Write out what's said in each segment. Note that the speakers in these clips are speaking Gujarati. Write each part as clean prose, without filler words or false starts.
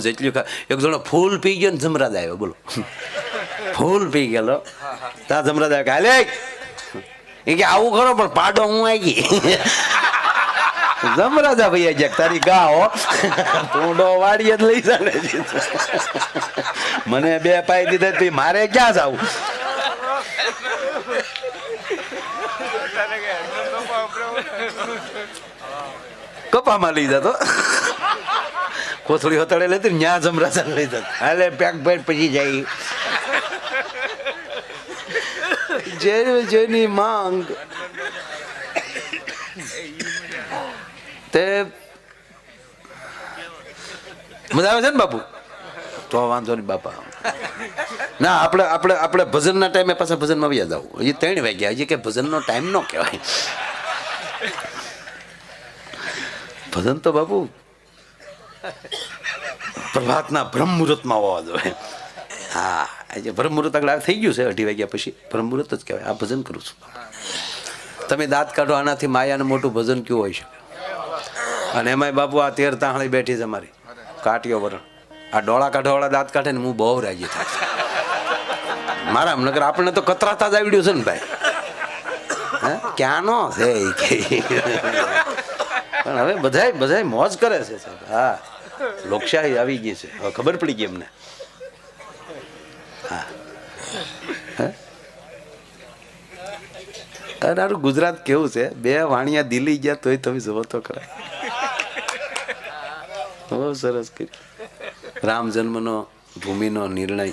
જેટલી એક જણો ફૂલ પી ગયો ને જમરાજ આવ્યો, બોલો ફૂલ પી ગયેલો ત્યાં જમરાજ આવ્યો કે હાલે એ કે આવું ખરો પણ પાડો હું આવી ગઈ જમરાજા ભાઈ જ્યાં તારી ગા હો ટૂંડો વાડીએ જ લઈ જાને મને બે પાઈ દીધા મારે ક્યાં જાવું. કપામાં લઈ જતો કોથળી હતાડે લેતી ન્યા જમરાજા લઈ જતો હાલે પેક પેટ પછી જાય જેની માંગ તે મજા આવે છે ને બાપુ? તો વાંધો નહીં બાપા. ના આપણે ભજનના ટાઈમે પાછા ભજનમાં વ્યા જવું. હજી 3 વાગ્યા, હજી કે ભજનનો ટાઈમ ન કહેવાય. ભજન તો બાપુ પ્રભાતના બ્રહ્મ મુહૂર્તમાં હોવા જોઈએ. હા, આજે બ્રહ્મ મુહૂર્ત આગળ થઈ ગયું છે 2:30 વાગ્યા પછી બ્રહ્મ મુહૂર્ત જ કહેવાય. આ ભજન કરું છું. તમે દાંત કાઢો, આનાથી માયાનું મોટું ભજન કેવું હોય શકે? અને એમાંય બાપુ આ 13 તાહળી બેઠી છે અમારી કાટીઓ વરણ. આ ડોળા કાઢવાવાળા દાંત કાઢે ને હું બહુ રાજી થાય મારા નગર. આપણને તો કતરાતા જ આવડ્યું છે ને ભાઈ. હે ક્યાંનો છે પણ હવે બધાય મોજ કરે છે સાહેબ. હા, લોકશાહી આવી ગઈ છે હવે, ખબર પડી ગઈ એમને. હા, અરે ગુજરાત કેવું છે, 2 વાણિયા દિલ્હી ગયા તોય તમે જવો તો ખરા. બહુ સરસ કર્યું. રામ જન્મનો ભૂમિનો નિર્ણય.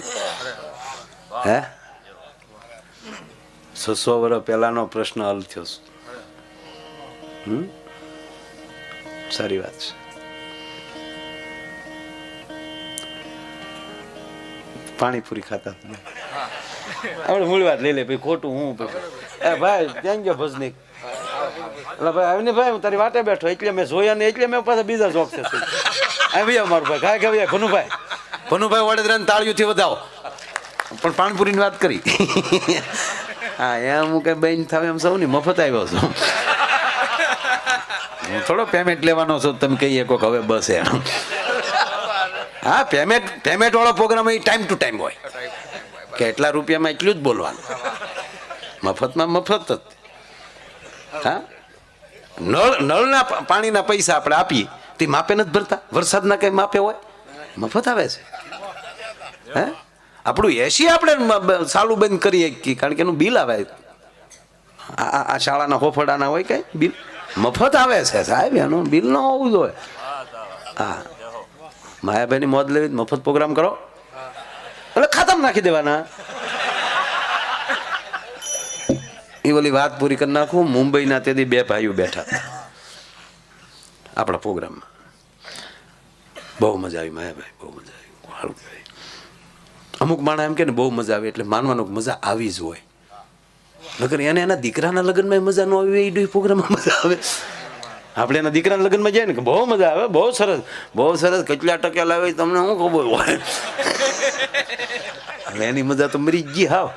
હે 600 વર્ષ પહેલાનો પ્રશ્ન હલ થયો. સારી વાત છે. પાણીપુરી ખાતા આપણે મૂળ વાત લઈ લે ભાઈ, ખોટું હું ભાઈ ત્યાં ગયો ભજનીક. એટલે ભાઈ આવીને ભાઈ હું તારી વાટે બેઠો એટલે મેં જોયા ને એટલે મેં પાછા બીજા શોખ છે આવી મારું ભાઈ ખાય ખાવી ભનુભાઈ વડોદરા તાળીઓથી વધાવો. પણ પાણીપુરીની વાત કરી. હા, એમ હું કઈ બેન થાવ એમ સૌ ની મફત આવ્યો છું. હું થોડો પેમેન્ટ લેવાનો છો તમે કહીએ કોક હવે બસ એમ. હા, પેમેન્ટ વાળો પ્રોગ્રામ એ ટાઈમ ટુ ટાઈમ હોય કે એટલા રૂપિયામાં એટલું જ બોલવાનું. મફતમાં મફત જ. હા, નળના પાણીના પૈસા આપણે આપીએ તે માપે નથી ભરતા. વરસાદના કઈ માપે હોય? મફત આવે છે. હે આપણું એસી આપણે ચાલુ બંધ કરીએ કારણ કે એનું બિલ આવે. આ શાળાના હોફડાના હોય કઈ બિલ મફત આવે છે સાહેબ, એનું બિલ ન હોવું જોઈએ. હા, માયાભાઈની મોજ લેવી મફત પ્રોગ્રામ કરો એટલે ખાતામાં નાખી દેવાના. એ ઓલી વાત પૂરી કરી નાખું. મુંબઈના તેથી 2 ભાઈઓ બેઠા આપણા પ્રોગ્રામમાં. બહુ મજા આવી માયાભાઈ, બહુ મજા આવી. સારું કહેવાય. અમુક માણસ એમ કે ને બહુ મજા આવી એટલે માનવાનું મજા આવી જ હોય. નકર એને એના દીકરાના લગ્નમાં મજા ન આવી એ પ્રોગ્રામમાં મજા આવે. આપણે એના દીકરાના લગ્નમાં જાય ને કે બહુ મજા આવે, બહુ સરસ કેટલા ટકા લાવે તમને શું ખબર હોય. એની મજા તો મરી ગઈ. હાવ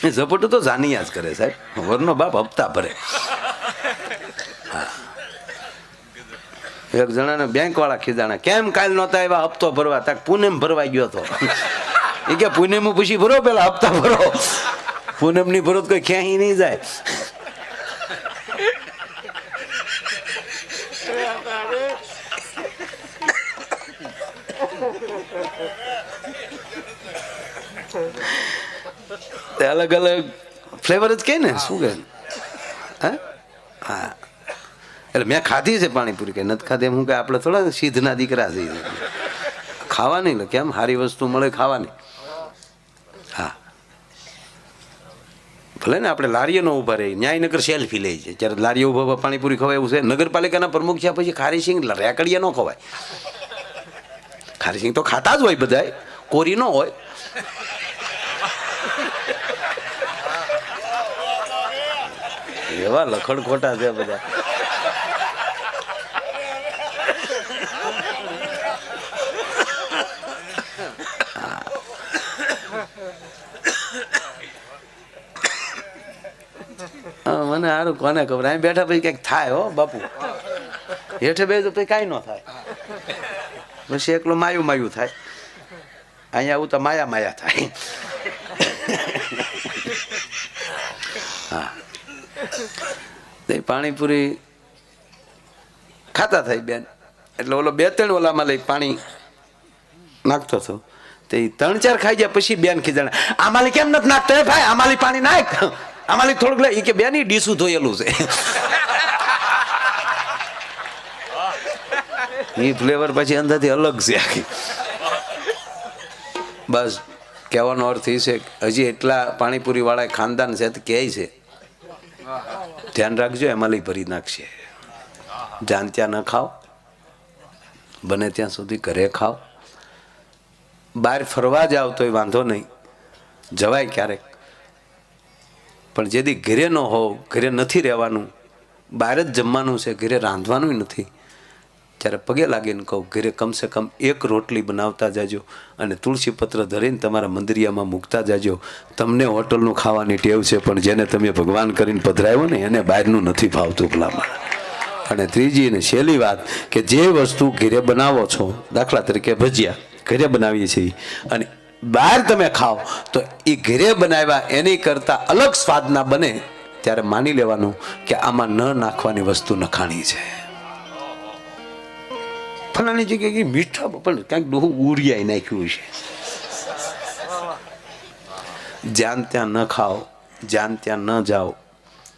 ઝપટું તો જાનિયા જ કરે સાહેબ. વરનો બાપ હપ્તા ભરે. એક જણાને બેંક વાળા ખીજાણા કેમ કાલ નહોતા આવ્યા હપ્તો ભરવા? તાક પૂનમ ભરવા ગયો હતો. એ કે પૂનમ પૂછી ભરો પેલા હપ્તા ભરો. પૂનમ ની ભરો તો કોઈ ક્યાંય નહીં જાય. અલગ અલગ ફ્લેવર જ કે ને શું કે. હા, એટલે મેં ખાધી છે પાણીપુરી, કે નથી ખાધી એમ હું કે આપણે થોડા સિદ્ધના દીકરા છે ખાવાની ને કેમ સારી વસ્તુ મળે ખાવાની. હા, ભલે ને આપણે લારીએ ન ઉભા રહી ન્યાયનગર સેલ્ફી લઈ છે ત્યારે લારીએ ઉભા પાણીપુરી ખવાય એવું છે. નગરપાલિકાના પ્રમુખ છે પછી ખારીસિંગ રેકડીયા ન ખવાય. ખારીસિંગ તો ખાતા જ હોય બધા, કોરી ન હોય. એવા લખડ ખોટા છે બધા. મને સારું કોને ખબર. અહીં બેઠા પછી કઈક થાય હો બાપુ. હેઠે બે તો કઈ ન થાય. પછી એકલો માયું માયું થાય. અહીંયા આવું તો માયા માયા થાય. હા, પાણીપુરી ખાતા થાય બેન. એટલે ઓલો 2-3 ઓલામાં લઈ પાણી નાખતો હતો. તે 3-4 ખાઈ જાય પછી બેન ખીજાણે, આમાલી કેમ નથી નાખતો ભાઈ, આમાલી પાણી નાખ, આમાલી થોડુંક લે. કે બેન ઈ ડીસું ધોયેલું છે. એ ફ્લેવર પછી અંદરથી અલગ છે આખી. બસ કહેવાનો અર્થ એ છે હજી એટલા પાણીપુરી વાળા ખાનદાન છે કહે છે ધ્યાન રાખજો, એમાં લઈ ભરી નાખશે. જાન ત્યાં ન ખાઓ, બને ત્યાં સુધી ઘરે ખાઓ. બહાર ફરવા જાવ તોય વાંધો નહીં, જવાય ક્યારેક, પણ જેથી ઘરે ન હોવ, ઘરે નથી રહેવાનું, બહાર જ જમવાનું છે, ઘરે રાંધવાનું નથી, ત્યારે પગે લાગીને કહું ઘરે કમસે કમ 1 રોટલી બનાવતા જાજો અને તુલસી પત્ર ધરીને તમારા મંદિરિયામાં મૂકતા જાજો. તમને હોટલનું ખાવાની ટેવ છે, પણ જેને તમે ભગવાન કરીને પધરાવ્યો ને એને બહારનું નથી ભાવતું ભલામણ. અને ત્રીજી અને છેલ્લી વાત કે જે વસ્તુ ઘરે બનાવો છો, દાખલા તરીકે ભજીયા ઘરે બનાવીએ છીએ અને બહાર તમે ખાઓ તો એ ઘરે બનાવ્યા એની કરતાં અલગ સ્વાદના બને, ત્યારે માની લેવાનું કે આમાં ન નાખવાની વસ્તુ નખાણી છે. ફલાણી જગ્યાએ મીઠા પણ ક્યાંક ડોહું ઉરિયાઈ નાખ્યું છે. જ્યાં ત્યાં ન ખાઓ, જ્યાં ત્યાં ન જાઓ,